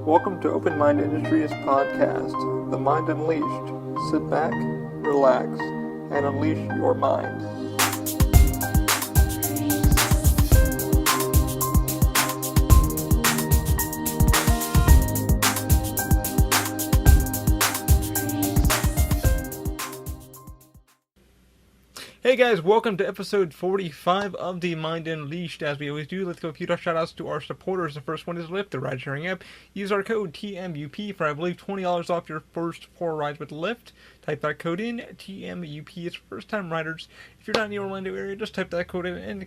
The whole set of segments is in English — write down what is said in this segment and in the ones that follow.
Welcome to Open Mind Industries podcast, The Mind Unleashed. Sit back, relax, and unleash your mind. Hey guys, welcome to episode 45 of The Mind Unleashed. As we always do, let's go a few shout-outs to our supporters. The first one is Lyft, the ride-sharing app. Use our code TMUP for, I believe, $20 off your first 4 rides with Lyft. Type that code in, TMUP. It's first-time riders. If you're not in the Orlando area, just type that code in, and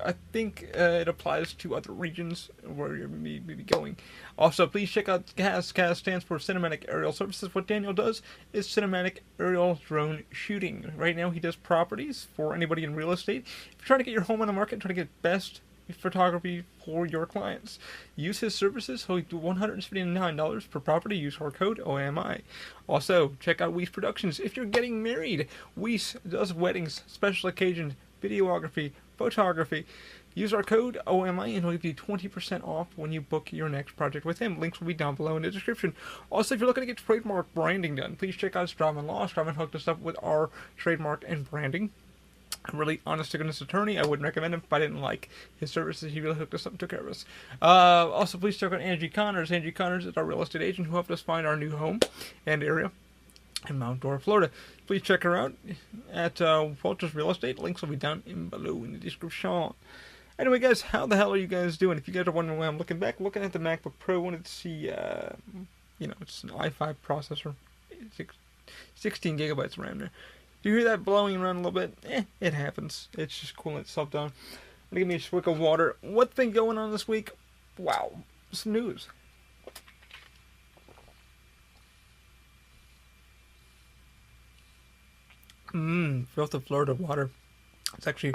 I think it applies to other regions where you're maybe going. Also, please check out CAS. CAS stands for Cinematic Aerial Services. What Daniel does is cinematic aerial drone shooting. Right now, he does properties for anybody in real estate. If you're trying to get your home on the market, trying to get best photography for your clients, use his services. He'll do $179 per property. Use our code OMI. Also, check out Weiss Productions. If you're getting married, Weiss does weddings, special occasions, videography, photography. Use our code OMI and he'll give you 20% off when you book your next project with him. Links will be down below in the description. Also, if you're looking to get trademark branding done, please check out Strauman Law. Strauman hooked us up with our trademark and branding. I'm really honest to goodness attorney. I wouldn't recommend him if I didn't like his services. He really hooked us up and took care of us. Also, please check out Angie Connors. Angie Connors is our real estate agent who helped us find our new home and area in Mount Dora, Florida. Please check her out at Walters Real Estate. Links will be down below in the description. Anyway, guys, how the hell are you guys doing? If you guys are wondering why I'm looking at the MacBook Pro, I wanted to see, it's an i5 processor, 16 gigabytes of RAM there. You hear that blowing around a little bit? It happens. It's just cooling itself down. I'm gonna give me a swig of water. What's been going on this week? Wow, some news. Filtered Florida water. It's actually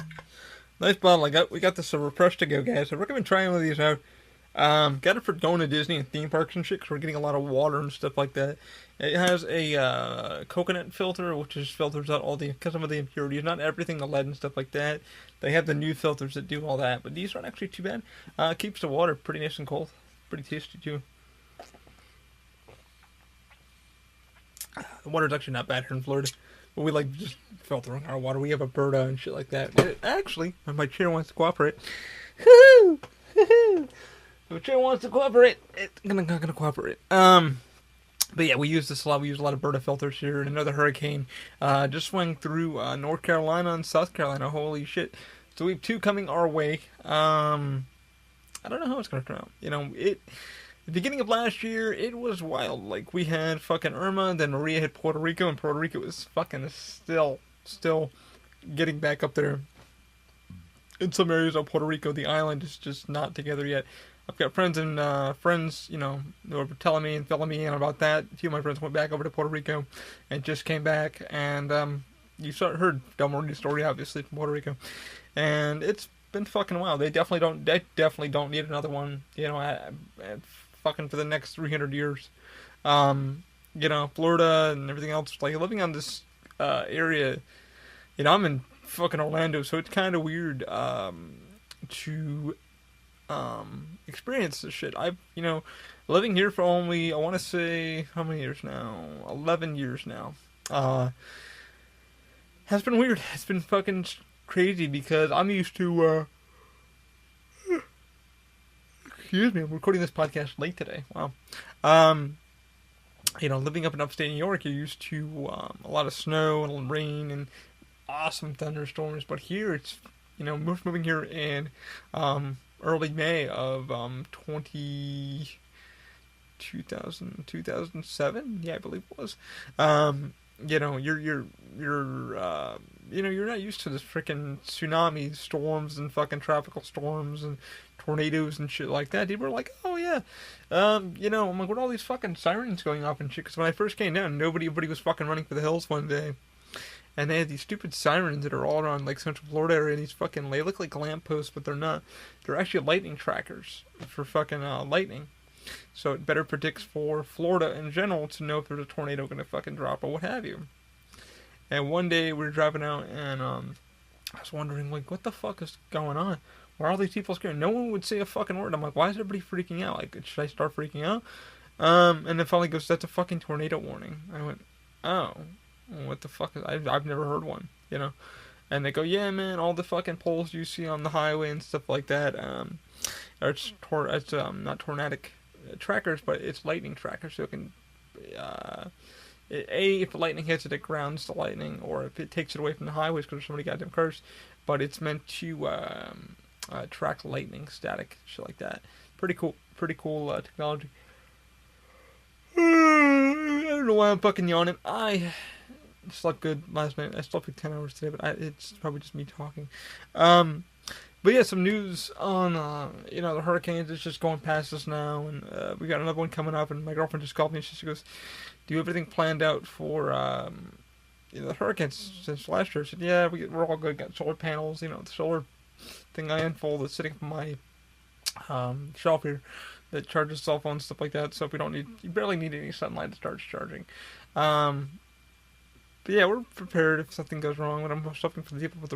nice bottle. We got this refresh to go, guys. I recommend trying one of these out. Got it for going to Disney and theme parks and shit, because we're getting a lot of water and stuff like that. It has a coconut filter, which just filters out some of the impurities. Not everything, the lead and stuff like that. They have the new filters that do all that, but these aren't actually too bad. Keeps the water pretty nice and cold. Pretty tasty too. The water's actually not bad here in Florida. But we like just filtering our water. We have a Berta and shit like that. Actually, when my chair wants to cooperate. Woohoo! Woohoo! If the chair wants to cooperate, it's gonna cooperate. But yeah, we use this a lot. We use a lot of Berta filters here. And another hurricane just swung through North Carolina and South Carolina. Holy shit. So we have 2 coming our way. I don't know how it's gonna turn out. The beginning of last year, it was wild. Like, we had fucking Irma, then Maria hit Puerto Rico, and Puerto Rico was fucking still getting back up there. In some areas of Puerto Rico, the island is just not together yet. I've got friends, who were telling me and filling me in about that. A few of my friends went back over to Puerto Rico and just came back, and you heard Del Marino's story, obviously, from Puerto Rico. And it's been fucking wild. They definitely don't need another one, fucking for the next 300 years. Florida and everything else, like, living on this area, I'm in fucking Orlando, so it's kind of weird to experience this shit. I've, living here for only, I want to say, how many years now? 11 years now. Has been weird. It's been fucking crazy because I'm used to, excuse me, I'm recording this podcast late today. Wow. Living up in upstate New York, you're used to a lot of snow and rain and awesome thunderstorms, but here it's, moving here in early May of 2007, yeah, I believe it was. You're not used to this freaking tsunami storms and fucking tropical storms and tornadoes and shit like that. People are like, oh yeah, I'm like, what are all these fucking sirens going off and shit? Because when I first came down, everybody was fucking running for the hills one day. And they had these stupid sirens that are all around, like, Central Florida area, and these fucking, they look like lampposts, but they're not. They're actually lightning trackers for fucking lightning. So it better predicts for Florida in general to know if there's a tornado gonna fucking drop or what have you. And one day we were driving out, and I was wondering, like, what the fuck is going on? Why are all these people scared? No one would say a fucking word. I'm like, why is everybody freaking out? Like, should I start freaking out? And then finally goes, that's a fucking tornado warning. I went, oh, what the fuck? I've never heard one, you know? And they go, yeah, man, all the fucking poles you see on the highway and stuff like that, it's not tornadic trackers, but it's lightning trackers, so it can, if the lightning hits it, it grounds the lightning, or if it takes it away from the highways because there's so many goddamn cars. But it's meant to track lightning, static, shit like that. Pretty cool technology. I don't know why I'm fucking yawning. I slept good last night. I slept like 10 hours today, but it's probably just me talking. But yeah, some news on, the hurricanes. It's just going past us now, and we got another one coming up, and my girlfriend just called me, and she goes, do you have everything planned out for, the hurricanes since last year? I said, yeah, we're all good. Got solar panels, the solar thing I unfolded sitting on my shelf here that charges cell phones, stuff like that, so you barely need any sunlight to start charging. But yeah, we're prepared if something goes wrong, but I'm hoping for the people with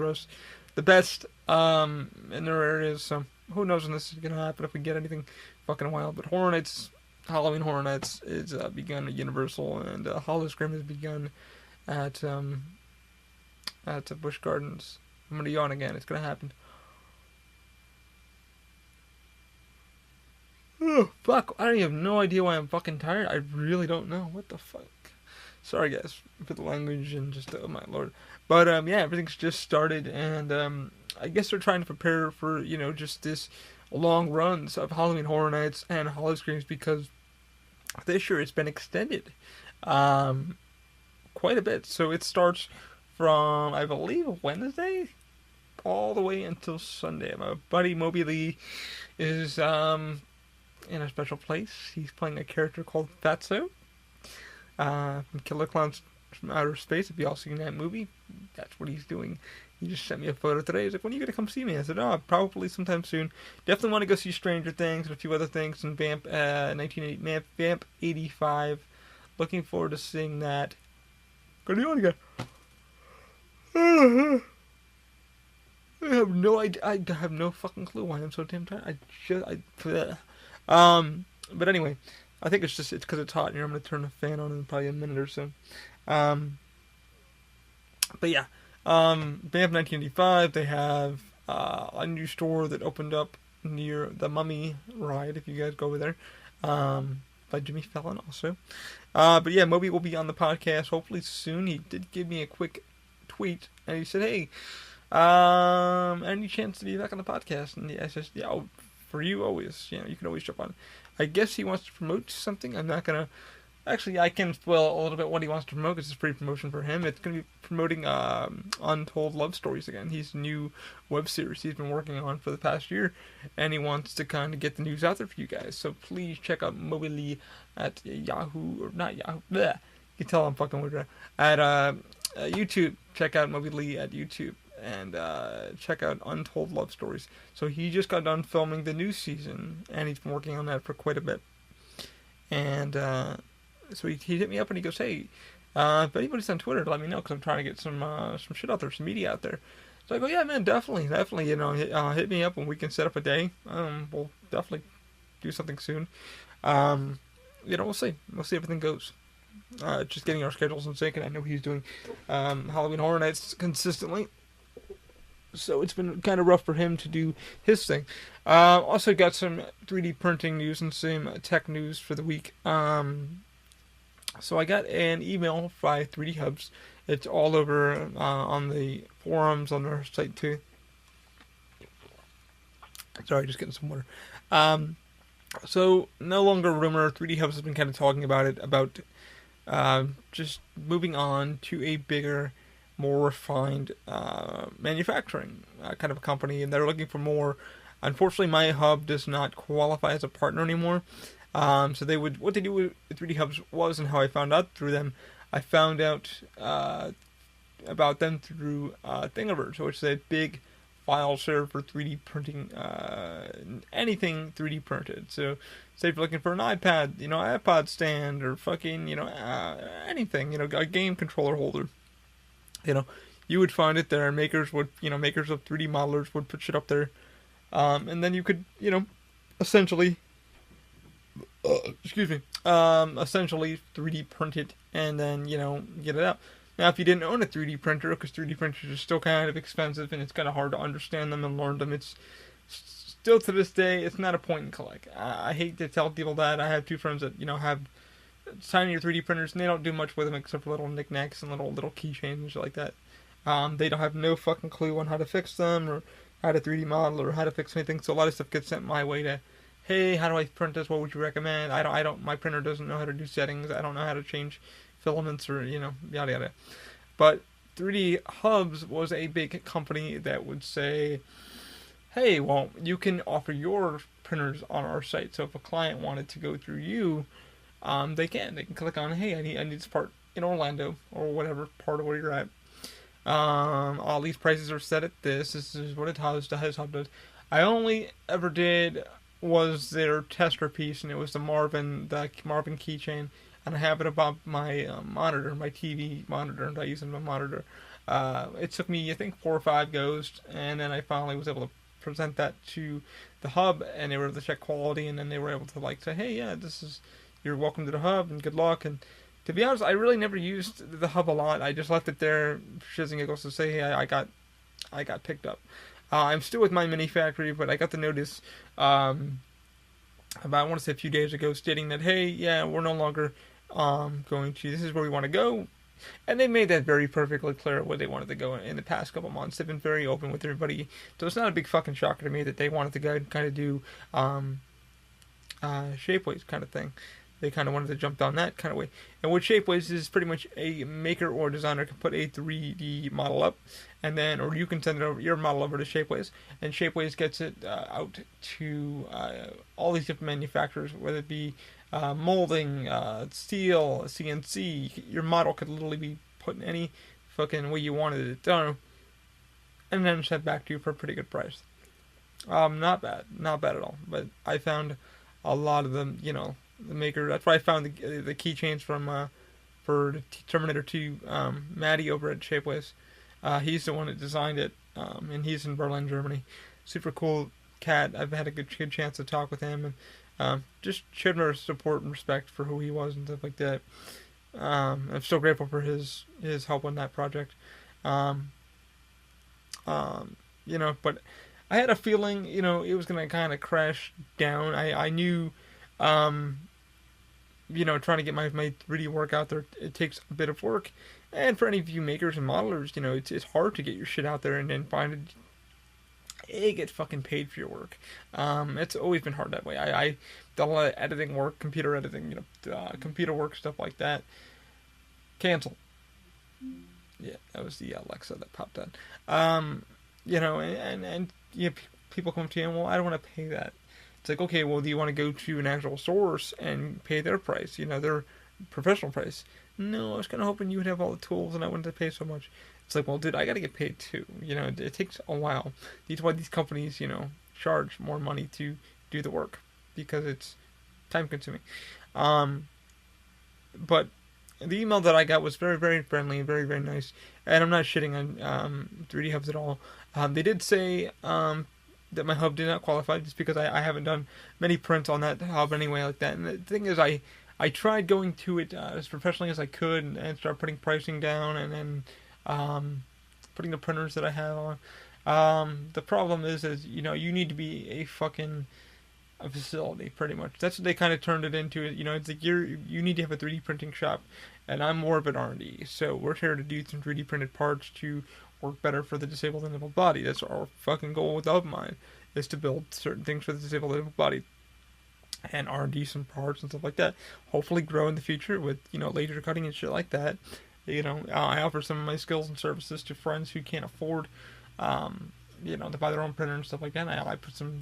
the best in their areas, so who knows when this is going to happen, if we get anything fucking wild. But Halloween Horror Nights is begun at Universal, and Hollow Scream has begun at Busch Gardens. I'm going to yawn again, it's going to happen. Oh, fuck, I have no idea why I'm fucking tired. I really don't know. What the fuck? Sorry, guys, for the language and just, oh my lord. But, yeah, everything's just started, and, I guess they're trying to prepare for, just this long runs of Halloween Horror Nights and Hollow Screams, because this year it's been extended, quite a bit. So it starts from, I believe, Wednesday, all the way until Sunday. My buddy Moby Lee is, in a special place. He's playing a character called Fatso, from Killer Clowns from Outer Space. If y'all seen that movie, that's what he's doing. He just sent me a photo today. He's like, when are you going to come see me? I said, oh, probably sometime soon. Definitely want to go see Stranger Things and a few other things in Vamp 85. Looking forward to seeing that. Gonna do it again. I have no idea. I have no fucking clue why I'm so damn tired. But anyway, I think it's because it's hot here. I'm gonna turn the fan on in probably a minute or so. But yeah, Banff 1985. They have a new store that opened up near the Mummy ride. If you guys go over there, by Jimmy Fallon also. But yeah, Moby will be on the podcast hopefully soon. He did give me a quick tweet, and he said, "Hey, any chance to be back on the podcast?" And I said, "Yeah, for you always. You can always jump on." I guess he wants to promote something. I'm not gonna. Actually, I can spoil a little bit what he wants to promote, because it's free promotion for him. It's going to be promoting Untold Love Stories again. His new web series he's been working on for the past year, and he wants to kind of get the news out there for you guys. So please check out Moby Lee at Yahoo, or not Yahoo, bleh. You can tell I'm fucking weird. At YouTube, check out Moby Lee at YouTube, and check out Untold Love Stories. So he just got done filming the new season, and he's been working on that for quite a bit. And so he hit me up and he goes, "Hey, if anybody's on Twitter, let me know, because I'm trying to get some shit out there, some media out there." So I go, "Yeah, man, definitely. Hit me up and we can set up a day. We'll definitely do something soon. We'll see. We'll see if everything goes. Just getting our schedules in sync, and I know he's doing Halloween Horror Nights consistently, so it's been kind of rough for him to do his thing. Also got some 3D printing news and some tech news for the week. So I got an email by 3D Hubs. It's all over on the forums on their site too. Sorry, just getting some water. So no longer a rumor. 3D Hubs has been kind of talking about it, about just moving on to a bigger, more refined manufacturing kind of a company, and they're looking for more. Unfortunately, my hub does not qualify as a partner anymore. So what they do with 3D Hubs was, and how I found out through them, I found out about them through Thingiverse, which is a big file server for 3D printing, anything 3D printed. So, say if you're looking for an iPad, iPod stand, or fucking, anything, a game controller holder, you would find it there. Makers of 3D modelers would put shit up there, and then you could, essentially excuse me, essentially 3D print it and then, get it out. Now, if you didn't own a 3D printer, because 3D printers are still kind of expensive and it's kind of hard to understand them and learn them, it's still to this day, it's not a point and collect. I hate to tell people that. I have two friends that, have tinier 3D printers and they don't do much with them except for little knickknacks and little keychains and shit like that. They don't have no fucking clue on how to fix them or how to 3D model or how to fix anything, so a lot of stuff gets sent my way to, hey, how do I print this? What would you recommend? My printer doesn't know how to do settings. I don't know how to change filaments or, yada yada. But 3D Hubs was a big company that would say, hey, well, you can offer your printers on our site. So if a client wanted to go through you, they can. They can click on, hey, I need this part in Orlando or whatever part of where you're at. All these prices are set at this. This is what it has. The Hub does. I only ever did was their tester piece, and it was the Marvin keychain, and I have it above my monitor, my TV monitor, and I use it in my monitor. It took me, I think, 4 or 5 goes, and then I finally was able to present that to the Hub, and they were able to check quality, and then they were able to say, hey, yeah, you're welcome to the Hub, and good luck. And to be honest, I really never used the Hub a lot. I just left it there, shits and giggles, to say, hey, I got picked up. I'm still with my mini factory, but I got the notice about, I want to say a few days ago, stating that, hey, yeah, we're no longer going to, this is where we want to go. And they made that very perfectly clear where they wanted to go in the past couple months. They've been very open with everybody. So it's not a big fucking shocker to me that they wanted to go kind of do Shapeways kind of thing. They kind of wanted to jump down that kind of way. And what Shapeways is pretty much a maker or designer can put a 3D model up, and then, or you can send your model over to Shapeways, and Shapeways gets it out to all these different manufacturers, whether it be molding, steel, CNC. Your model could literally be put in any fucking way you wanted it done, and then sent back to you for a pretty good price. Not bad at all. But I found a lot of them, the maker. That's why I found the keychains from for Terminator 2, Maddie over at Shapeways. He's the one that designed it, and he's in Berlin, Germany. Super cool cat. I've had a good chance to talk with him, and just showed my support and respect for who he was and stuff like that. I'm still grateful for his help on that project. But I had a feeling, it was gonna kind of crash down. I knew, trying to get my 3D work out there, it takes a bit of work. And for any of you makers and modelers, it's hard to get your shit out there and then find it. Get fucking paid for your work. It's always been hard that way. I done a lot of editing work, computer editing, computer work, stuff like that. Cancel. Yeah, that was the Alexa that popped up. And people come to you and, well, I don't want to pay that. It's like, okay, well, do you want to go to an actual source and pay their price? Their professional price. No, I was kind of hoping you would have all the tools and I wouldn't have to pay so much. It's like, well, dude, I got to get paid too. It takes a while. That's why these companies, charge more money to do the work because it's time consuming. But the email that I got was very, very friendly and very, very nice. And I'm not shitting on 3D Hubs at all. They did say that my hub did not qualify just because I haven't done many prints on that hub anyway like that. And the thing is, I tried going to it as professionally as I could and start putting pricing down and then putting the printers that I have on. The problem is you need to be a facility pretty much. That's what they kind of turned it into. It's like you need to have a 3D printing shop, and I'm more of an R&D. So we're here to do some 3D printed parts to work better for the disabled and able body. That's our fucking goal with UpMine, is to build certain things for the disabled and able body. And R&D some parts and stuff like that. Hopefully grow in the future with, laser cutting and shit like that. I offer some of my skills and services to friends who can't afford, to buy their own printer and stuff like that. And I put some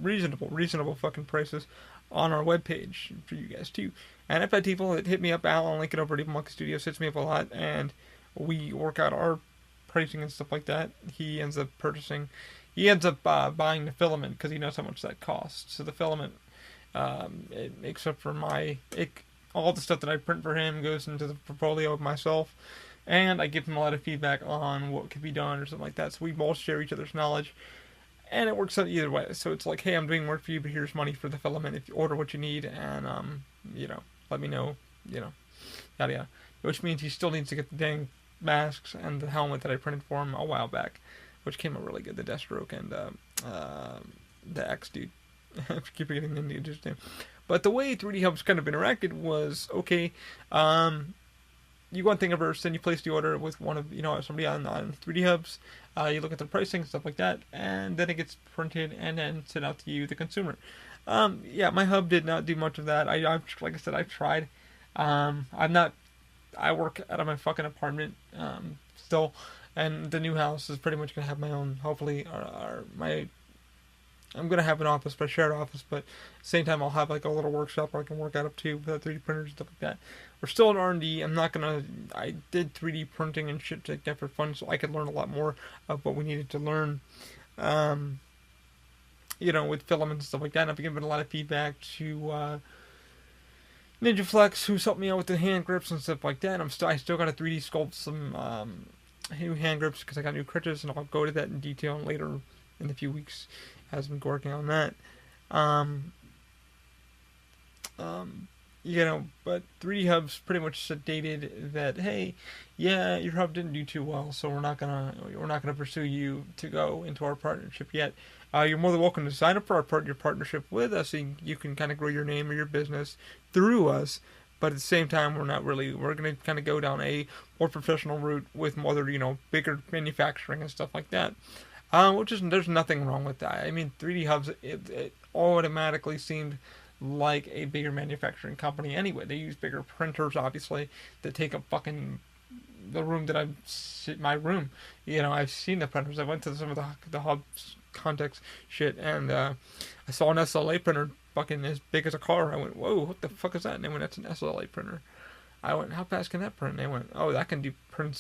reasonable fucking prices on our webpage for you guys too. And I've had people that hit me up, Al, I'll link it over at Evil Monkey Studios, hits me up a lot, and we work out our pricing and stuff like that. He ends up buying the filament because he knows how much that costs. So the filament, it makes up for all the stuff that I print for him goes into the portfolio of myself, and I give him a lot of feedback on what could be done or something like that. So we both share each other's knowledge, and it works out either way. So it's like, hey, I'm doing work for you, but here's money for the filament if you order what you need, and you know, let me know, you know, yada yada. Which means he still needs to get the dang masks and the helmet that I printed for him a while back, which came out really good. The Deathstroke and the X dude. I keep forgetting the dude's name. But the way 3D Hubs kind of interacted was, okay, you go on Thingiverse, then you place the order with one of, somebody on 3D Hubs, you look at the pricing, stuff like that, and then it gets printed and then sent out to you, the consumer. Yeah, my hub did not do much of that. I like I said, I've tried. I work out of my fucking apartment, still, and the new house is pretty much going to have my own, hopefully, I'm going to have an office, but a shared office, but at the same time I'll have like a little workshop where I can work out of too with 3D printers and stuff like that. We're still in R&D. I did 3D printing and shit like that for fun, so I could learn a lot more of what we needed to learn, with filaments and stuff like that. And I've been given a lot of feedback to Ninja Flex, who's helped me out with the hand grips and stuff like that. I still got to 3D sculpt some new hand grips because I got new crutches, and I'll go to that in detail later in a few weeks as I'm working on that. But 3D Hubs pretty much stated that, hey, yeah, your hub didn't do too well, so we're not gonna pursue you to go into our partnership yet. You're more than welcome to sign up for your partnership with us, so you can kind of grow your name or your business through us. But at the same time, we're going to kind of go down a more professional route with more, bigger manufacturing and stuff like that. There's nothing wrong with that. I mean, 3D Hubs, it automatically seemed like a bigger manufacturing company anyway. They use bigger printers, obviously, that take up fucking the room that my room. I've seen the printers. I went to some of the Hubs context shit, and I saw an SLA printer fucking as big as a car. I went, whoa, what the fuck is that? And they went, that's an SLA printer. I went, how fast can that print? And they went, oh, that can do print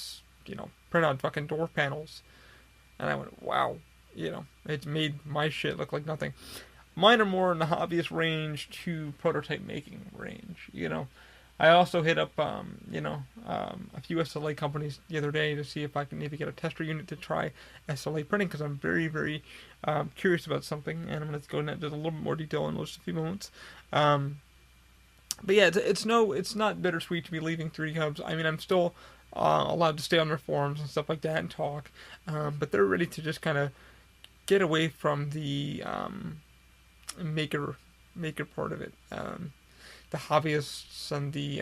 out fucking door panels. And I went, wow, it's made my shit look like nothing. Mine are more in the hobbyist range to prototype making range, I also hit up, a few SLA companies the other day to see if I can maybe get a tester unit to try SLA printing, because I'm very, very curious about something, and I'm going to go into a little bit more detail in just a few moments. But yeah, it's not bittersweet to be leaving 3D Hubs. I mean, I'm still allowed to stay on their forums and stuff like that and talk, but they're ready to just kind of get away from the maker part of it. The hobbyists and the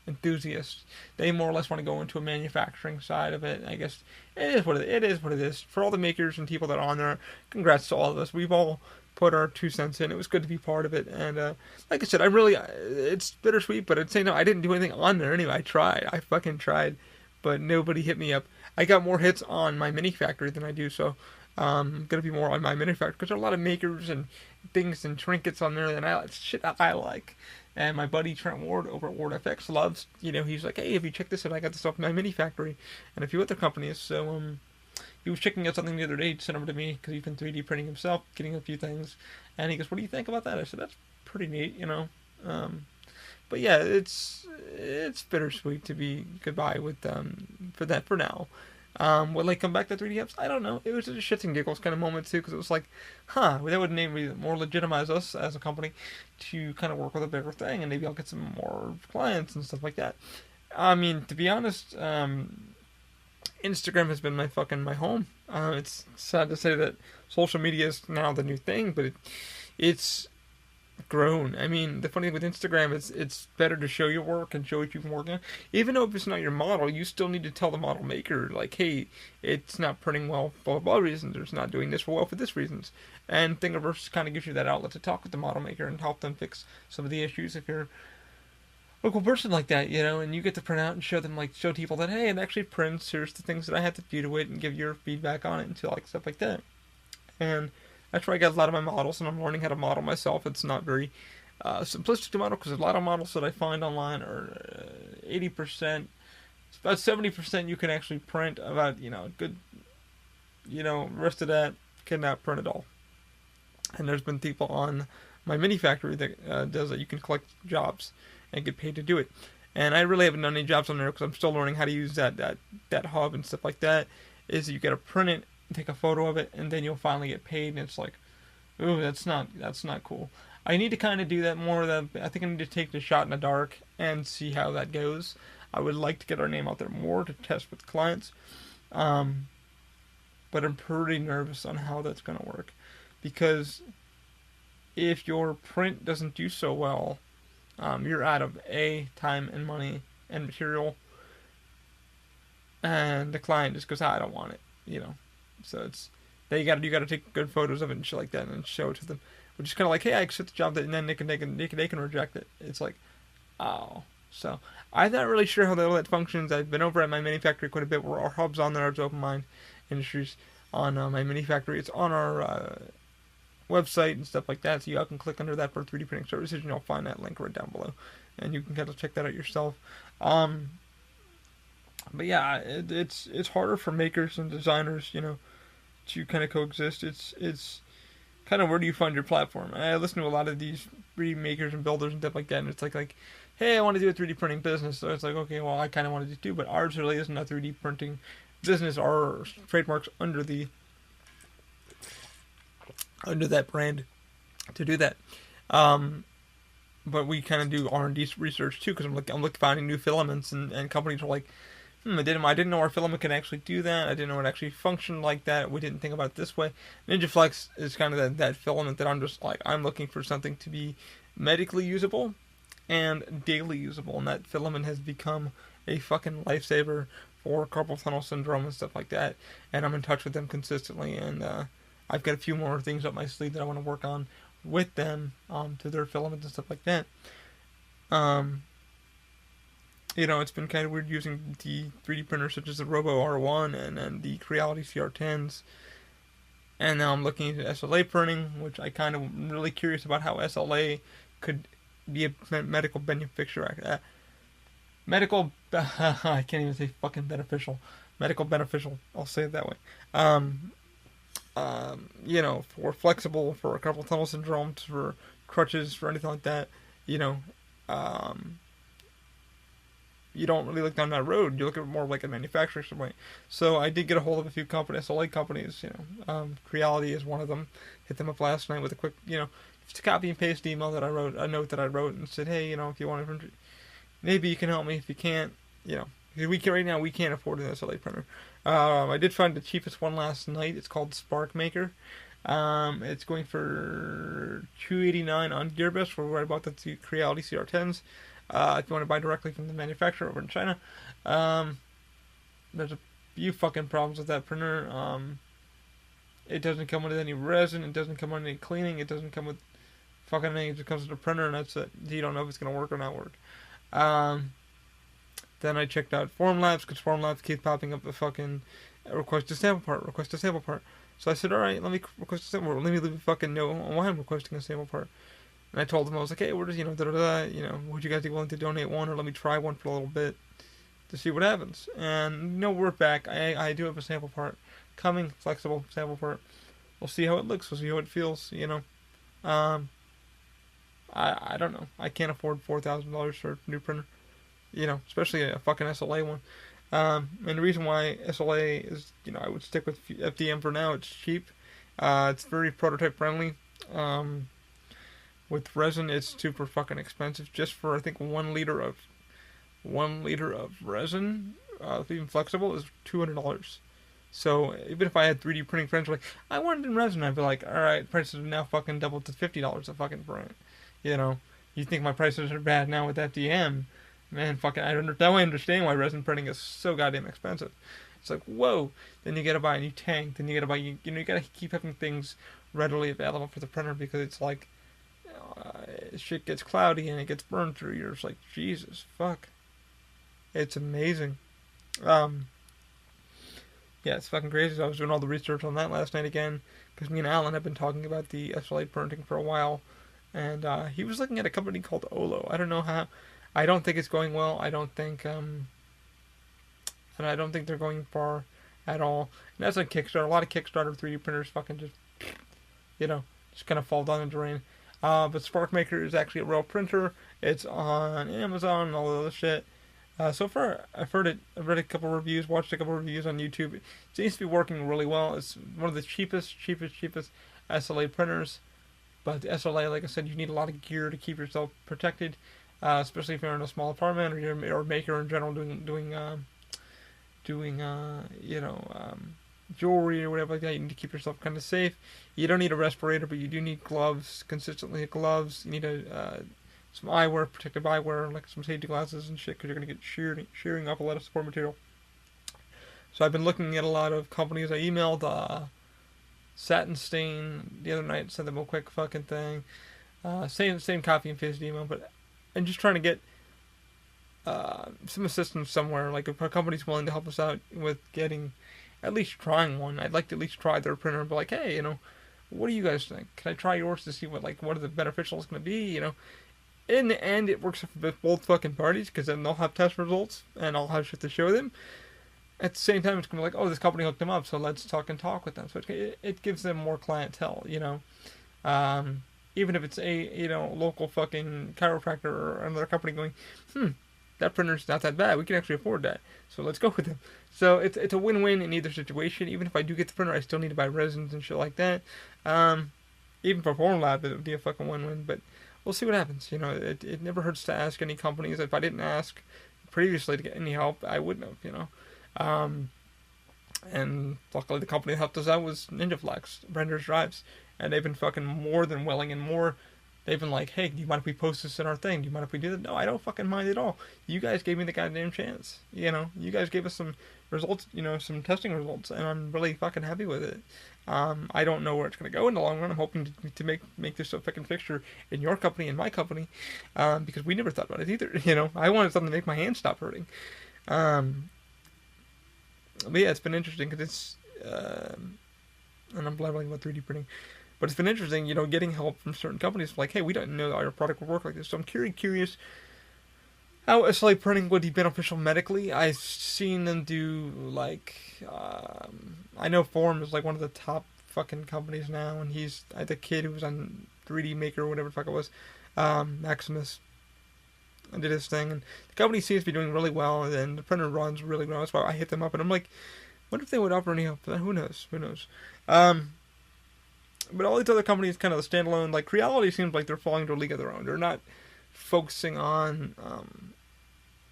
enthusiasts, they more or less want to go into a manufacturing side of it. I guess it is what it is. For all the makers and people that are on there, congrats to all of us. We've all put our 2 cents in. It was good to be part of it. And like I said, it's bittersweet, but I'd say no, I didn't do anything on there anyway. I fucking tried, but nobody hit me up. I got more hits on my mini factory than I do, so I'm going to be more on my mini factory, because there are a lot of makers and things and trinkets on there that shit I like. And my buddy Trent Ward over at Ward FX loves, he's like, hey, have you checked this out? I got this off my mini factory and a few other companies. So he was checking out something the other day, sent over to me, because he's been 3D printing himself, getting a few things. And he goes, what do you think about that? I said, that's pretty neat, But yeah, it's bittersweet to be goodbye with for that for now. Will they come back to 3D Hubs? I don't know. It was just a shits and giggles kind of moment too, because it was like, that would maybe more legitimize us as a company to kind of work with a bigger thing, and maybe I'll get some more clients and stuff like that. I mean, to be honest, Instagram has been my home. It's sad to say that social media is now the new thing, but it's grown. I mean, the funny thing with Instagram is it's better to show your work and show what you've been working on. Even though if it's not your model, you still need to tell the model maker, like, hey, it's not printing well for blah, blah reasons, or it's not doing this well for this reasons. And Thingiverse kind of gives you that outlet to talk with the model maker and help them fix some of the issues if you're a local person like that, and you get to print out and show people that, hey, it actually prints, here's the things that I had to do to it, and give your feedback on it, and stuff like that. And that's where I get a lot of my models, and I'm learning how to model myself. It's not very simplistic to model, because a lot of models that I find online are 80%, about 70% you can actually print. About, good, rest of that cannot print at all. And there's been people on my mini factory that does that. You can collect jobs and get paid to do it. And I really haven't done any jobs on there, because I'm still learning how to use that hub and stuff like that. Is you got to print it take a photo of it, and then you'll finally get paid, and it's like, ooh, that's not cool. I need to kind of do that more. I think I need to take the shot in the dark and see how that goes. I would like to get our name out there more to test with clients, um, but I'm pretty nervous on how that's going to work, because if your print doesn't do so well, you're out of time and money and material, and the client just goes, I don't want it, you know. So it's you gotta take good photos of it and shit like that and show it to them, which is kind of like, hey, I accept the job, and then they can reject it. It's like, oh. So I'm not really sure how that functions. I've been over at my mini factory quite a bit. Where our hub's on there. It's Open Mind Industries on my mini factory. It's on our website and stuff like that. So you can click under that for 3D printing services, and you'll find that link right down below, and you can kind of check that out yourself. But yeah, it's harder for makers and designers, you know, to kind of coexist. It's kind of, where do you find your platform? I listen to a lot of these 3D makers and builders and stuff like that, and it's like, hey, I want to do a 3D printing business. So it's like, okay, well, I kind of want to do, but ours really isn't a 3D printing business. Our trademarks under that brand to do that. But we kind of do R&D research too, because I'm finding new filaments, and companies are like, I didn't know our filament can actually do that. I didn't know it actually functioned like that. We didn't think about it this way. NinjaFlex is kind of that filament that I'm just like, I'm looking for something to be medically usable and daily usable, and that filament has become a fucking lifesaver for carpal tunnel syndrome and stuff like that. And I'm in touch with them consistently, and I've got a few more things up my sleeve that I want to work on with them, to their filaments and stuff like that. You know, it's been kind of weird using the 3D printers such as the Robo R1 and the Creality CR10s. And now I'm looking into SLA printing, which I kind of really curious about how SLA could be a medical beneficial. I can't even say fucking beneficial. Medical beneficial. I'll say it that way. You know, for flexible, for carpal tunnel syndrome, for crutches, for anything like that. You know, you don't really look down that road. You look at it more like a manufacturing way. So I did get a hold of a few SLA companies. You know, Creality is one of them. Hit them up last night with a quick, you know, just a copy and paste email that I wrote, a note that I wrote, and said, hey, you know, if you want to, maybe you can help me. If you can't, you know, right now we can't afford an SLA printer. I did find the cheapest one last night. It's called Spark Maker. It's going for $289 on GearBest, for where I bought the Creality CR10s. If you want to buy directly from the manufacturer over in China, there's a few fucking problems with that printer. It doesn't come with any resin. It doesn't come with any cleaning. It doesn't come with fucking anything. It just comes with a printer, and that's it. You don't know if it's gonna work or not work. Then I checked out Formlabs, because Formlabs keeps popping up the fucking request a sample part. So I said, alright, let me request a sample part. Let me leave a fucking note on why I'm requesting a sample part. And I told them, I was like, hey, we're just, you know, would you guys be willing to donate one, or let me try one for a little bit to see what happens? And, you know, we're back. I do have a sample part coming, flexible sample part. We'll see how it looks. We'll see how it feels, you know. I don't know. I can't afford $4,000 for a new printer. You know, especially a fucking SLA one. And the reason why SLA is, you know, I would stick with FDM for now. It's cheap. It's very prototype friendly. With resin, it's super fucking expensive. Just for, I think, 1 liter of resin, even flexible, is $200. So even if I had 3D printing friends who were like, I want it in resin, I'd be like, all right, prices have now fucking doubled to $50 a fucking print. You know, you think my prices are bad now with FDM? Man, fucking, I don't understand why resin printing is so goddamn expensive. It's like, whoa. Then you gotta buy a new tank. Then you gotta buy, you gotta keep having things readily available for the printer, because it's like, shit gets cloudy and it gets burned through. You're just like, Jesus, fuck. It's amazing. Yeah, it's fucking crazy. So I was doing all the research on that last night again, because me and Alan have been talking about the SLA printing for a while, and he was looking at a company called Olo. I don't know how. I don't think it's going well. I don't think and I don't think they're going far at all. And that's on Kickstarter. A lot of Kickstarter 3D printers fucking just, you know, just kind of fall down the drain. But SparkMaker is actually a real printer. It's on Amazon and all the other shit. So far, I've read a couple reviews, watched a couple reviews on YouTube. It seems to be working really well. It's one of the cheapest SLA printers. But the SLA, like I said, you need a lot of gear to keep yourself protected, especially if you're in a small apartment or you're a maker in general doing jewelry or whatever like that. You need to keep yourself kind of safe. You don't need a respirator, but you do need gloves, consistently gloves. You need some eyewear, protective eyewear, like some safety glasses and shit, because you're going to get shearing off a lot of support material. So I've been looking at a lot of companies. I emailed Satin Stain the other night, sent them a quick fucking thing. Same copy and paste email, but I'm just trying to get some assistance somewhere. Like if a company's willing to help us out with getting, at least trying one, I'd like to at least try their printer and be like, hey, what do you guys think? Can I try yours to see what are the beneficials going to be? In the end, it works for both fucking parties, because then they'll have test results and I'll have shit to show them. At the same time, it's going to be like, oh, this company hooked them up, so let's talk with them. So it gives them more clientele, even if it's a local fucking chiropractor or another company going, that printer's not that bad. We can actually afford that. So let's go with them. So it's a win-win in either situation. Even if I do get the printer, I still need to buy resins and shit like that. Even for Formlab, it would be a fucking win-win. But we'll see what happens. It never hurts to ask any companies. If I didn't ask previously to get any help, I wouldn't have, and luckily the company that helped us out was NinjaFlex, Render's Drives. And they've been fucking more than willing and more. They've been like, hey, do you mind if we post this in our thing? Do you mind if we do that? No, I don't fucking mind at all. You guys gave me the goddamn chance. You guys gave us some results, some testing results, and I'm really fucking happy with it. I don't know where it's going to go in the long run. I'm hoping to make this a fucking fixture in your company and my company, because we never thought about it either. I wanted something to make my hand stop hurting. But yeah, it's been interesting because it's, and I'm blabbering about 3D printing. But it's been interesting, getting help from certain companies. Like, hey, we didn't know that our product would work like this. So I'm curious how SLA printing would be beneficial medically. I've seen them do, like, I know Form is, like, one of the top fucking companies now. And he's the kid who was on 3D Maker or whatever the fuck it was, Maximus, and did his thing. And the company seems to be doing really well. And the printer runs really well. That's why I hit them up. And I'm like, what if they would offer any help? Who knows? But all these other companies kind of standalone. Like, Creality seems like they're falling to a league of their own. They're not focusing on,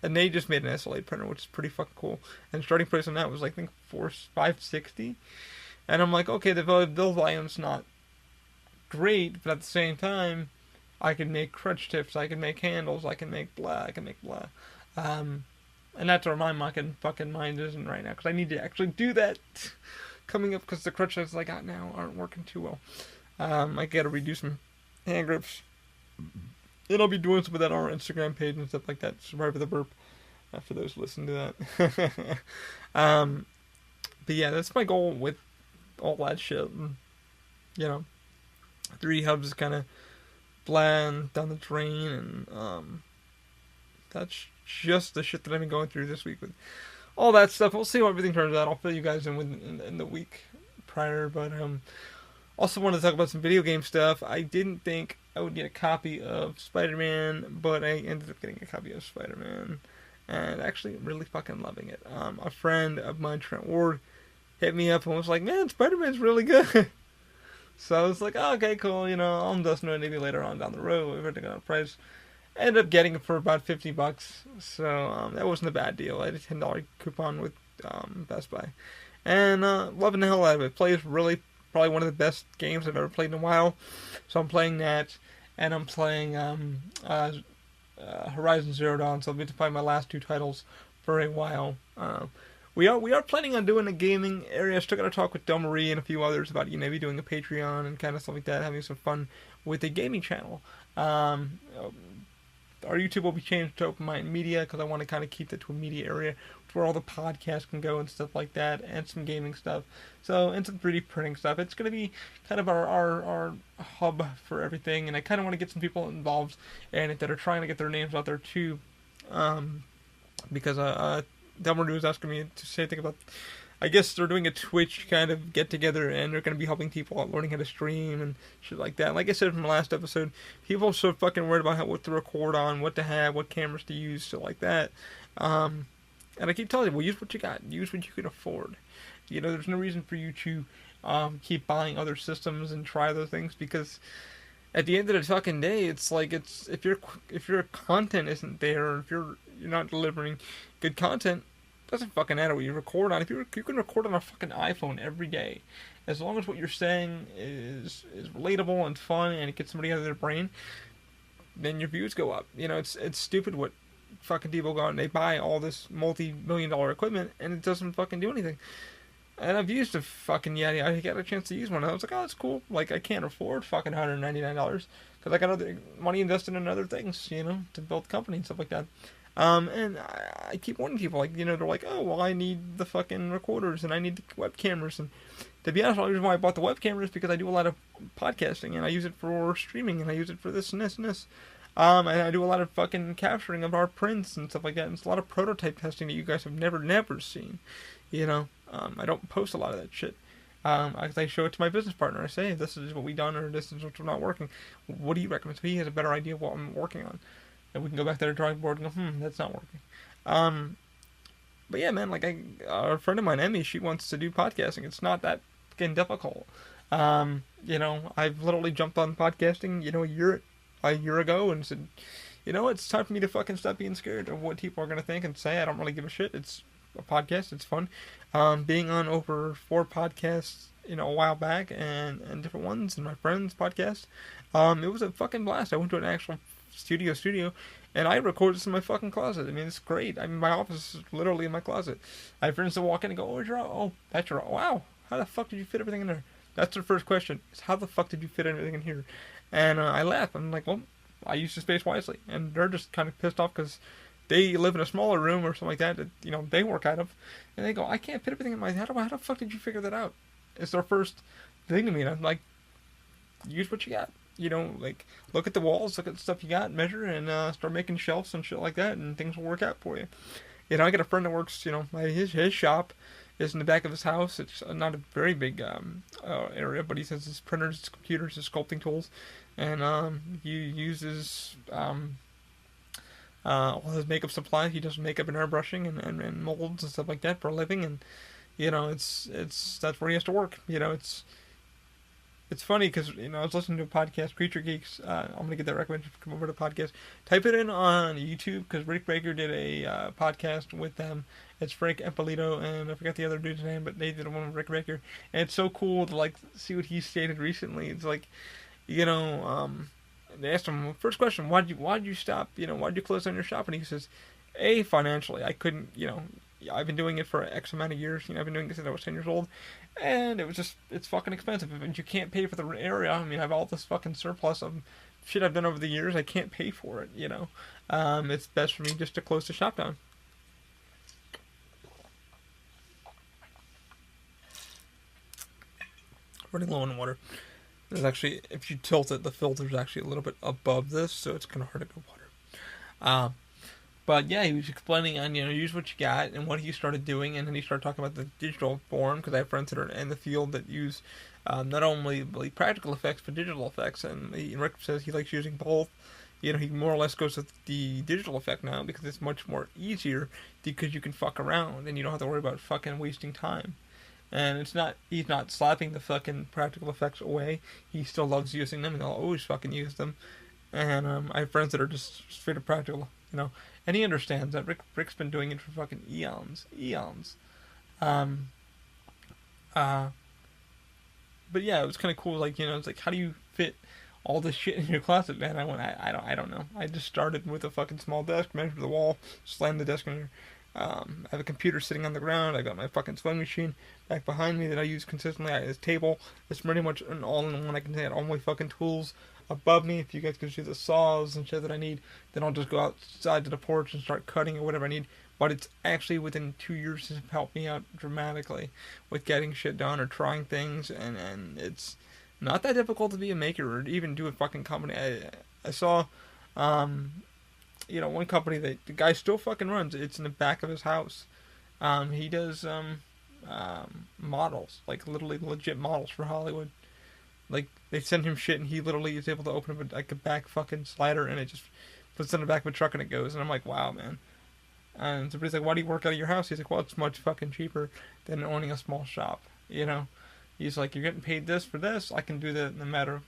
and they just made an SLA printer, which is pretty fucking cool. And starting price on that was, I think, $560. And I'm like, okay, the build volume's not great, but at the same time, I can make crutch tips, I can make handles, I can make blah. And that's where my fucking mind isn't right now, because I need to actually do that coming up, because the crutches I got now aren't working too well. I gotta redo some hand grips, and I'll be doing some of that on our Instagram page and stuff like that. Sorry for the burp, for those listening to that. But yeah, that's my goal with all that shit. And, 3D Hubs is kind of bland down the drain, and that's just the shit that I've been going through this week with all that stuff. We'll see how everything turns out. I'll fill you guys in the week prior. But also wanted to talk about some video game stuff. I didn't think I would get a copy of Spider-Man, but I ended up getting a copy of Spider-Man, and actually really fucking loving it. A friend of mine, Trent Ward, hit me up and was like, man, Spider-Man's really good. So I was like, oh, okay, cool. I'll invest in it maybe later on down the road. If I got a price. I ended up getting it for about $50, so that wasn't a bad deal. I had a $10 coupon with Best Buy, and loving the hell out of it. Plays really probably one of the best games I've ever played in a while. So I'm playing that, and I'm playing Horizon Zero Dawn. So I'll be to play my last two titles for a while. We are planning on doing a gaming area. Still got to talk with Del Marie and a few others about maybe doing a Patreon and kind of stuff like that, having some fun with a gaming channel. Our YouTube will be changed to Open Mind Media, because I want to kind of keep it to a media area where all the podcasts can go and stuff like that, and some gaming stuff. So, and some 3D printing stuff. It's going to be kind of our hub for everything, and I kind of want to get some people involved in it that are trying to get their names out there too. Because Delmer was asking me to say anything about I guess they're doing a Twitch kind of get together, and they're going to be helping people out learning how to stream and shit like that. Like I said from the last episode, people are so fucking worried about what to record on, what to have, what cameras to use, shit like that. And I keep telling you, well, use what you got, use what you can afford. There's no reason for you to keep buying other systems and try other things, because at the end of the fucking day, it's like, if your content isn't there, or if you're not delivering good content, it doesn't fucking matter what you record on. If you can record on a fucking iPhone every day, as long as what you're saying is relatable and fun and it gets somebody out of their brain, then your views go up. It's stupid what fucking people go out and they buy all this multi-million-dollar equipment and it doesn't fucking do anything. And I've used a fucking Yeti. I got a chance to use one. And I was like, oh, that's cool. Like, I can't afford fucking $199 because I got other money invested in other things, to build a company and stuff like that. And I keep warning people, like, they're like, oh, well, I need the fucking recorders and I need the web cameras. And to be honest, the reason why I bought the web cameras is because I do a lot of podcasting and I use it for streaming and I use it for this and this and this. And I do a lot of fucking capturing of our prints and stuff like that. And it's a lot of prototype testing that you guys have never seen, I don't post a lot of that shit. I show it to my business partner. I say, this is what we done, or this is what's not working. What do you recommend? So he has a better idea of what I'm working on. And we can go back to the drawing board and go, that's not working. But yeah, man, like, a friend of mine, Emmy, she wants to do podcasting. It's not that fucking difficult. I've literally jumped on podcasting, a year ago and said, it's time for me to fucking stop being scared of what people are going to think and say. I don't really give a shit. It's a podcast. It's fun. Being on over 4 podcasts, a while back and different ones and my friends' podcast. It was a fucking blast. I went to an actual studio and I recorded this in my fucking closet. I mean, it's great. I mean, my office is literally in my closet. I have friends that walk in and go, that's your, wow, how the fuck did you fit everything in there? That's their first question, is how the fuck did you fit everything in here? And I laugh. I'm like, well, I use the space wisely. And they're just kind of pissed off because they live in a smaller room or something like that they work out of. And they go, I can't fit everything in my head. How the fuck did you figure that out? It's their first thing to me. And I'm like, use what you got. Like, look at the walls, look at the stuff you got, measure, and start making shelves and shit like that, and things will work out for you. I got a friend that works, his shop is in the back of his house. It's not a very big area, but he says his printers, his computers, his sculpting tools, and he uses all his makeup supplies. He does makeup and airbrushing and molds and stuff like that for a living, and it's that's where he has to work. It's funny because, I was listening to a podcast, Creature Geeks. I'm going to get that recommendation to come over to the podcast. Type it in on YouTube because Rick Baker did a podcast with them. It's Frank Empolito, and I forgot the other dude's name, but they did one with Rick Baker. And it's so cool to, like, see what he stated recently. It's like, they asked him, first question, why'd you stop, why'd you close down your shop? And he says, financially, I couldn't, I've been doing it for X amount of years. I've been doing this since I was 10 years old. And it's fucking expensive. And you can't pay for the area. I mean, I have all this fucking surplus of shit I've done over the years. I can't pay for it, It's best for me just to close the shop down. Running low on water. There's actually, if you tilt it, the filter's actually a little bit above this, so it's kind of hard to get water. But yeah, he was explaining on, use what you got and what he started doing, and then he started talking about the digital form, because I have friends that are in the field that use not only practical effects, but digital effects, and Rick says he likes using both. He more or less goes with the digital effect now, because it's much more easier, because you can fuck around, and you don't have to worry about fucking wasting time. And he's not slapping the fucking practical effects away. He still loves using them, and he'll always fucking use them. And I have friends that are just straight up practical, And he understands that Rick's been doing it for fucking eons. But yeah, it was kind of cool. Like, it's like, how do you fit all this shit in your closet, man? I don't know. I just started with a fucking small desk, measured the wall, slammed the desk in there. I have a computer sitting on the ground. I got my fucking sewing machine back behind me that I use consistently. I have this table. It's pretty much an all-in-one. I can take all my fucking tools above me. If you guys can see the saws and shit that I need, then I'll just go outside to the porch and start cutting or whatever I need. But it's actually within 2 years has helped me out dramatically with getting shit done or trying things, and it's not that difficult to be a maker or even do a fucking company. I saw one company that the guy still fucking runs. It's in the back of his house. He does models, like literally legit models for Hollywood. Like they send him shit, and he literally is able to open up like a back fucking slider, and it just puts it in the back of a truck, and it goes. And I'm like, wow, man. And somebody's like, why do you work out of your house? He's like, well, it's much fucking cheaper than owning a small shop. You know, he's like, you're getting paid this for this. I can do that in a matter of,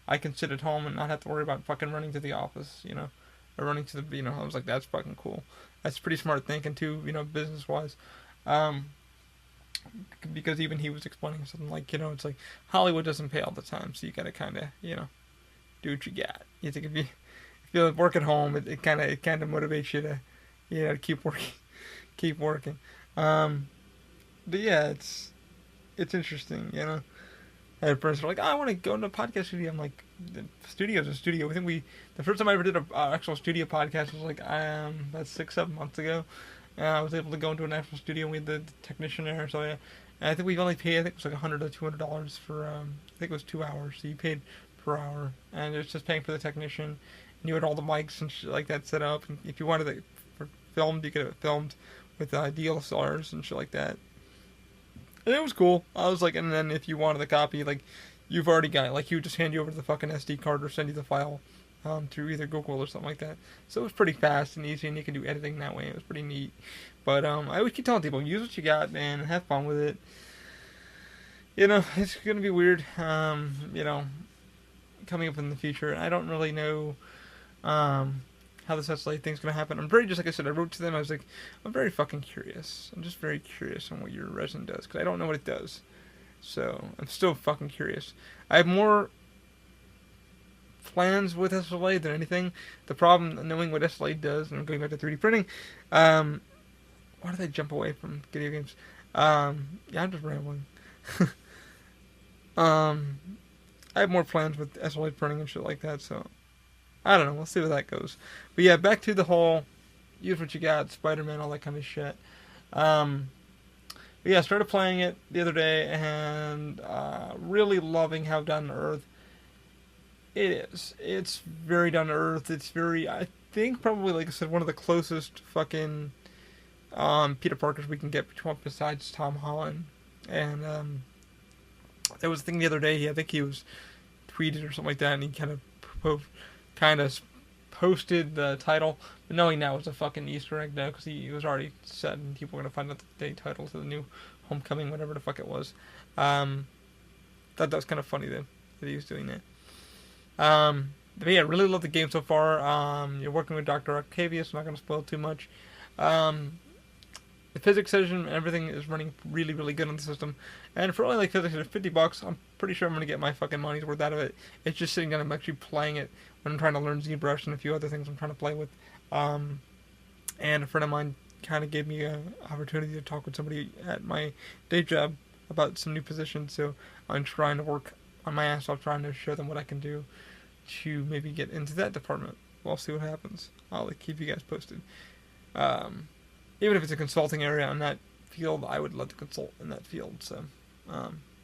I can sit at home and not have to worry about fucking running to the office, or running to the, I was like, that's fucking cool. That's pretty smart thinking too, business wise. Because even he was explaining something like, it's like Hollywood doesn't pay all the time, so you gotta kind of, do what you got. You think if you work at home, it kind of motivates you to, keep working. But yeah, it's interesting, I had friends who were like, I want to go into a podcast studio. I'm like, the studio's a studio. I think the first time I ever did an actual studio podcast was like, about 6-7 months ago. I was able to go into an actual studio, and we had the technician there, so yeah. And I think we've only paid, I think it was like $100 to $200 for, I think it was 2 hours, so you paid per hour, and it's just paying for the technician, and you had all the mics and shit like that set up, and if you wanted it filmed, you could have it filmed with DSLRs and shit like that. And it was cool. I was like, and then if you wanted the copy, like, you've already got it. Like, he would just hand you over the fucking SD card or send you the file through either Google or something like that. So it was pretty fast and easy, and you can do editing that way. It was pretty neat. But I always keep telling people, use what you got, man, and have fun with it. It's going to be weird, coming up in the future. I don't really know how this SLA thing's going to happen. I'm very, just like I said, I wrote to them, I was like, I'm very fucking curious. I'm just very curious on what your resin does, because I don't know what it does. So, I'm still fucking curious. I have more plans with SLA than anything. The problem, knowing what SLA does, and I'm going back to 3D printing, why did I jump away from video games? Yeah, I'm just rambling. I have more plans with SLA printing and shit like that, so I don't know. We'll see where that goes. But yeah, back to the whole use what you got, Spider-Man, all that kind of shit. But yeah, I started playing it the other day and really loving how down to earth it is. It's very down to earth. It's very, I think, probably, like I said, one of the closest fucking Peter Parkers we can get besides Tom Holland. And there was a thing the other day. I think he was tweeted or something like that, and he kind of posted the title, but knowing now it's a fucking Easter egg now, because he was already set and people were going to find out the day title to the new Homecoming, whatever the fuck it was. Thought that was kind of funny that he was doing that. But yeah, really love the game so far. You're working with Dr. Octavius, I'm not going to spoil too much. The physics engine and everything is running really, really good on the system. And for only like $50, I'm pretty sure I'm going to get my fucking money's worth out of it. It's just sitting down, I'm actually playing it when I'm trying to learn ZBrush and a few other things I'm trying to play with. And a friend of mine kind of gave me an opportunity to talk with somebody at my day job about some new positions. So I'm trying to work on my ass off, trying to show them what I can do to maybe get into that department. We'll see what happens. I'll keep you guys posted. Even if it's a consulting area on that field, I would love to consult in that field. So,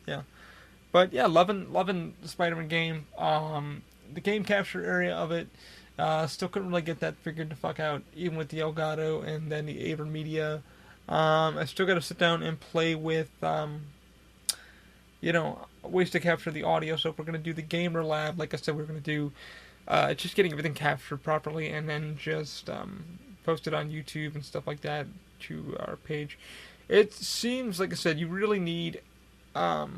yeah. But yeah, loving the Spider-Man game. The game capture area of it, still couldn't really get that figured the fuck out, even with the Elgato and then the AverMedia. I still got to sit down and play with, ways to capture the audio. So if we're going to do the Gamer Lab, like I said, we're going to do, just getting everything captured properly and then just post it on YouTube and stuff like that to our page. It seems, like I said, you really need to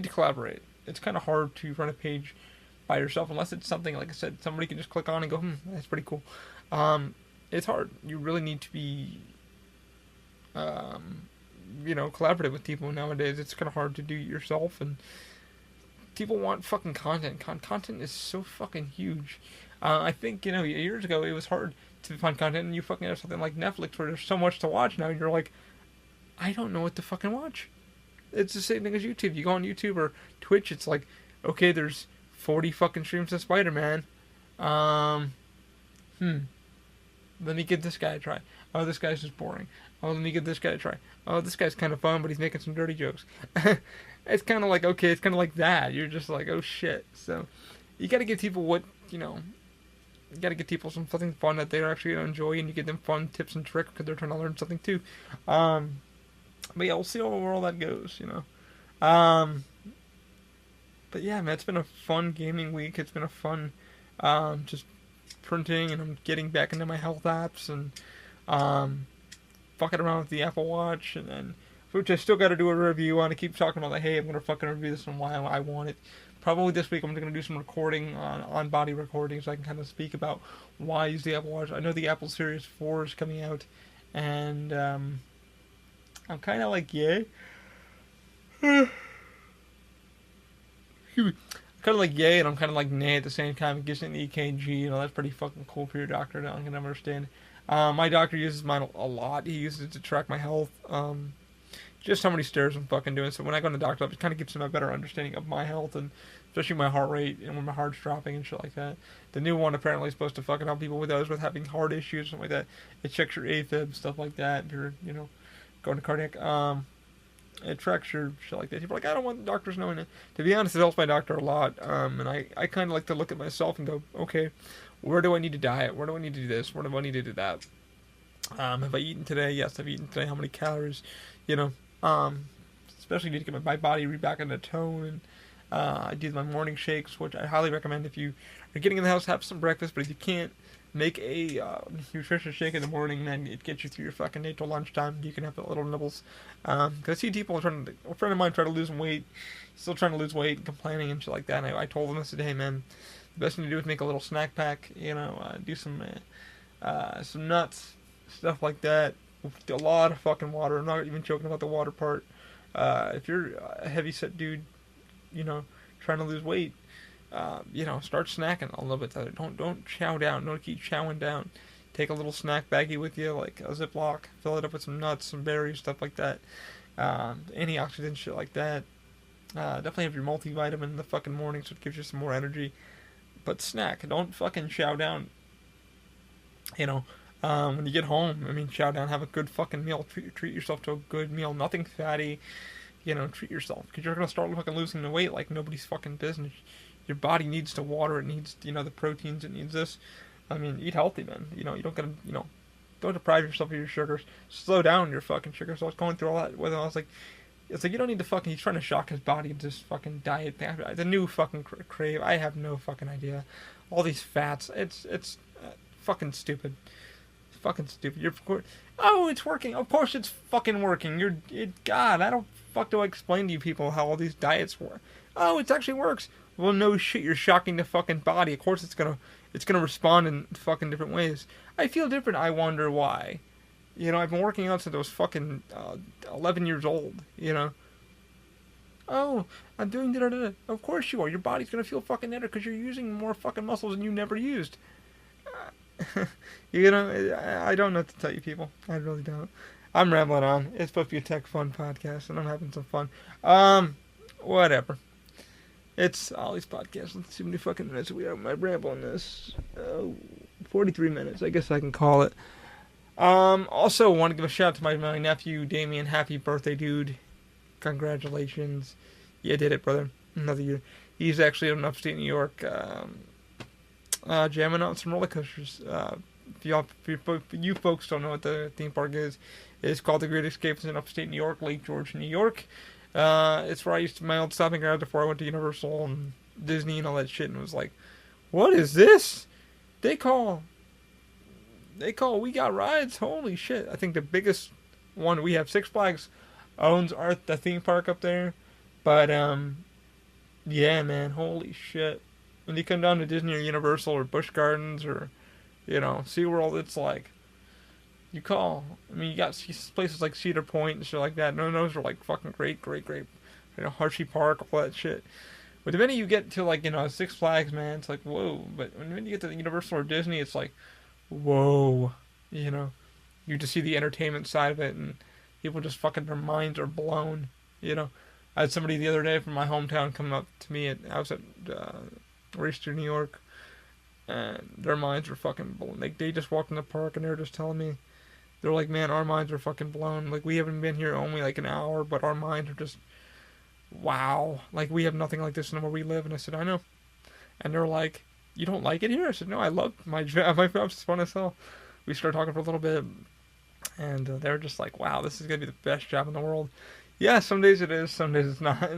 collaborate. It's kind of hard to run a page by yourself unless it's something, like I said, somebody can just click on and go, that's pretty cool. It's hard. You really need to be, collaborative with people nowadays. It's kind of hard to do it yourself, and people want fucking content. Content is so fucking huge. I think, years ago it was hard to find content, and you fucking have something like Netflix where there's so much to watch now, and you're like, I don't know what to fucking watch. It's the same thing as YouTube. You go on YouTube or Twitch, it's like, okay, there's 40 fucking streams of Spider-Man. Let me give this guy a try. Oh, this guy's just boring. Oh, let me give this guy a try. Oh, this guy's kind of fun, but he's making some dirty jokes. It's kind of like, okay, it's kind of like that. You're just like, oh shit. So, you gotta give people what, you gotta give people something fun that they're actually gonna enjoy, and you give them fun tips and tricks because they're trying to learn something too. But yeah, we'll see where all that goes, Um, but yeah, man, it's been a fun gaming week. It's been a fun, just printing, and I'm getting back into my health apps and um, fucking around with the Apple Watch, and then which I still got to do a review on. I keep talking about like, hey, I'm gonna fucking review this and why I want it. Probably this week I'm gonna do some recording on body recording, so I can kind of speak about why I use the Apple Watch. I know the Apple Series 4 is coming out, and I'm kind of like, yay. Kind of like yay, and I'm kind of like nay at the same time. It gives me an EKG, that's pretty fucking cool for your doctor. I can understand. My doctor uses mine a lot. He uses it to track my health. Just how many stairs I'm fucking doing. So when I go to the doctor, it kind of gives him a better understanding of my health, and especially my heart rate and when my heart's dropping and shit like that. The new one apparently is supposed to fucking help people with those with having heart issues, something like that. It checks your AFib, stuff like that. If you're, going to cardiac. It tracks your shit like that. People are like, I don't want the doctors knowing it. To be honest, it helps my doctor a lot. And I kind of like to look at myself and go, okay, where do I need to diet? Where do I need to do this? Where do I need to do that? Have I eaten today? Yes, I've eaten today. How many calories? Especially need to get my body back into tone. And I do my morning shakes, which I highly recommend if you are getting in the house, have some breakfast. But if you can't, make a nutritious shake in the morning, man. It gets you through your fucking day till lunchtime. You can have the little nibbles. Because I see people a friend of mine try to lose weight, still trying to lose weight, and complaining and shit like that. And I told him, I said, hey man, the best thing to do is make a little snack pack. Do some nuts, stuff like that. A lot of fucking water. I'm not even joking about the water part. If you're a heavy set dude, trying to lose weight, start snacking a little bit. Don't chow down. Don't keep chowing down. Take a little snack baggie with you, like a Ziploc. Fill it up with some nuts, some berries, stuff like that. Antioxidant shit like that. Definitely have your multivitamin in the fucking morning, so it gives you some more energy. But snack. Don't fucking chow down. When you get home, chow down. Have a good fucking meal. Treat yourself to a good meal. Nothing fatty. Treat yourself. Because you're going to start fucking losing the weight like nobody's fucking business. Your body needs to water. It needs, the proteins. It needs this. Eat healthy, man. You don't gotta, don't deprive yourself of your sugars. Slow down your fucking sugars. So I was going through all that with him. I was like, it's like you don't need to fucking. He's trying to shock his body into this fucking diet thing. The new fucking crave. I have no fucking idea. All these fats. It's fucking stupid. Fucking stupid. It's working. Of course it's fucking working. God, I don't fuck do I explain to you people how all these diets work. Oh, it actually works. Well, no shit. You're shocking the fucking body. Of course it's gonna respond in fucking different ways. I feel different. I wonder why. I've been working out since I was fucking 11 years old. Oh, I'm doing da. Of course you are. Your body's gonna feel fucking better because you're using more fucking muscles than you never used. I don't know what to tell you people. I really don't. I'm rambling on. It's supposed to be a tech fun podcast, and I'm having some fun. Whatever. It's Ollie's podcast. Let's see how many fucking minutes we have. My ramble on this. 43 minutes. I guess I can call it. Also, want to give a shout out to my nephew, Damien. Happy birthday, dude. Congratulations. You did it, brother. Another year. He's actually in upstate New York, jamming out some roller coasters. If you folks don't know what the theme park is, it's called The Great Escape. It's in upstate New York, Lake George, New York. It's where I used to my old stopping ground before I went to Universal and Disney and all that shit, and it was like, what is this? They call we got rides. Holy shit. I think the biggest one we have, Six Flags owns the theme park up there. But yeah, man, holy shit. When you come down to Disney or Universal or Busch Gardens or SeaWorld, it's like you call. You got places like Cedar Point and shit like that. No, those are like fucking great. Hershey Park, all that shit. But the minute you get to Six Flags, man, it's like whoa. But when you get to Universal or Disney, it's like whoa. You just see the entertainment side of it, and people just fucking their minds are blown. I had somebody the other day from my hometown come up to me. I was at Rochester, New York, and their minds were fucking blown. Like they just walked in the park and they were just telling me, they're like, man, our minds are fucking blown. Like we haven't been here only like an hour, but our minds are just wow. Like we have nothing like this in where we live. And I said, I know. And they're like, you don't like it here? I said, no, I love my job. My job's fun as hell. We started talking for a little bit, And they're just like, wow, this is going to be the best job in the world. Yeah, some days it is, some days it's not.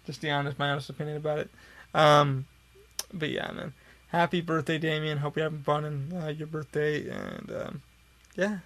Just my honest opinion about it. But yeah, man. Happy birthday, Damien. Hope you're having fun in your birthday. And yeah.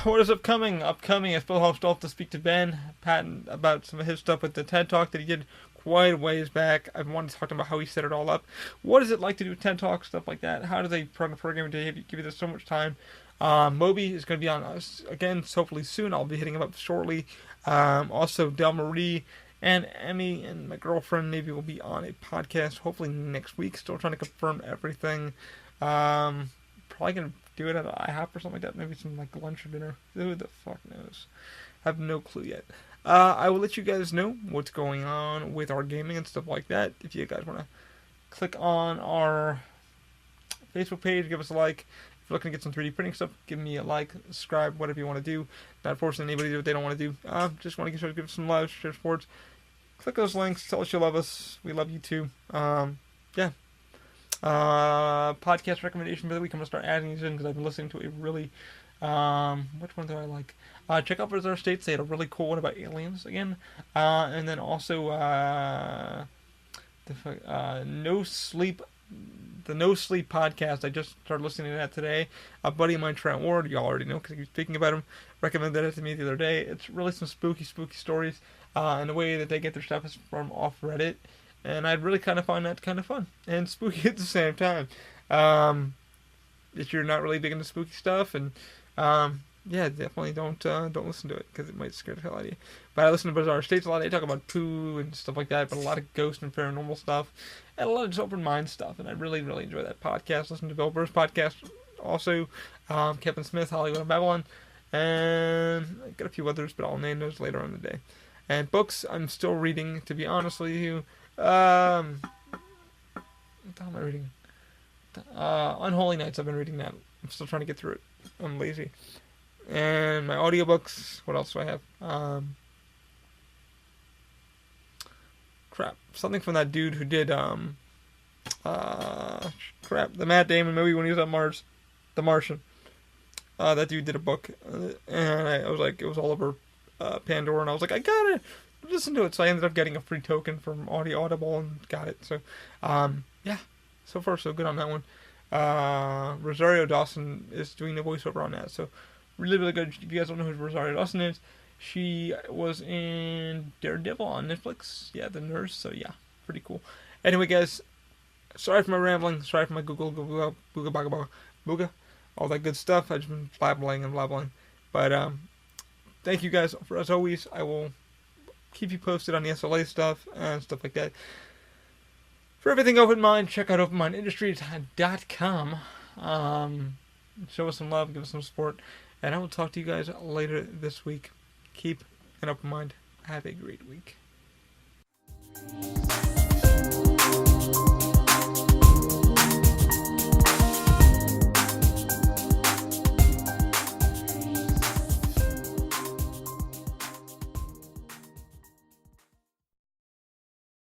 What is upcoming? Upcoming, I still have to speak to Ben Patton about some of his stuff with the TED Talk that he did quite a ways back. I wanted to talk to him about how he set it all up. What is it like to do TED Talk, stuff like that? How do they run the program to give you this so much time? Moby is going to be on us again, hopefully soon. I'll be hitting him up shortly. Also, Del Marie and Emmy and my girlfriend maybe will be on a podcast hopefully next week. Still trying to confirm everything. Probably going to do it at IHOP or something like that. Maybe some like lunch or dinner. Who the fuck knows? I have no clue yet. I will let you guys know what's going on with our gaming and stuff like that. If you guys want to click on our Facebook page, give us a like. If you're looking to get some 3D printing stuff, give me a like, subscribe, whatever you want to do. Not forcing anybody to do what they don't want to do. Just want to give us some love, share sports. Click those links. Tell us you love us. We love you too. Yeah. Podcast recommendation for the week. I'm going to start adding these in because I've been listening to a really... which one do I like? Check out Bizarre States. They had a really cool one about aliens again. And then also No Sleep... The No Sleep podcast. I just started listening to that today. A buddy of mine, Trent Ward, you already know because he was speaking about him, recommended it to me the other day. It's really some spooky stories. And the way that they get their stuff is from off Reddit. And I'd really kind of find that kind of fun and spooky at the same time. If you're not really big into spooky stuff, and yeah, definitely don't listen to it because it might scare the hell out of you. But I listen to Bizarre States a lot. They talk about poo and stuff like that, but a lot of ghost and paranormal stuff, and a lot of just open mind stuff. And I really enjoy that podcast. Listen to Bill Burr's podcast also, Kevin Smith, Hollywood and Babylon, and I got a few others, but I'll name those later on in the day. And books, I'm still reading, to be honest with you. What the hell am I reading? Unholy Nights, I've been reading that. I'm still trying to get through it. I'm lazy. And my audiobooks, what else do I have? Crap. Something from that dude who did, the Matt Damon movie when he was on Mars. The Martian. That dude did a book. And I was like, it was all over Pandora, and I was like, I gotta listen to it. So I ended up getting a free token from Audible and got it. So, yeah. So far, so good on that one. Rosario Dawson is doing the voiceover on that. So, really good. If you guys don't know who Rosario Dawson is, she was in Daredevil on Netflix. Yeah, the nurse. So, yeah, pretty cool. Anyway, guys, sorry for my rambling. Sorry for my booga, booga, all that good stuff. I've just been blabbling. But, thank you guys. As always, I will keep you posted on the SLA stuff and stuff like that. For everything Open Mind, check out openmindindustries.com. Show us some love, give us some support, and I will talk to you guys later this week. Keep an open mind. Have a great week.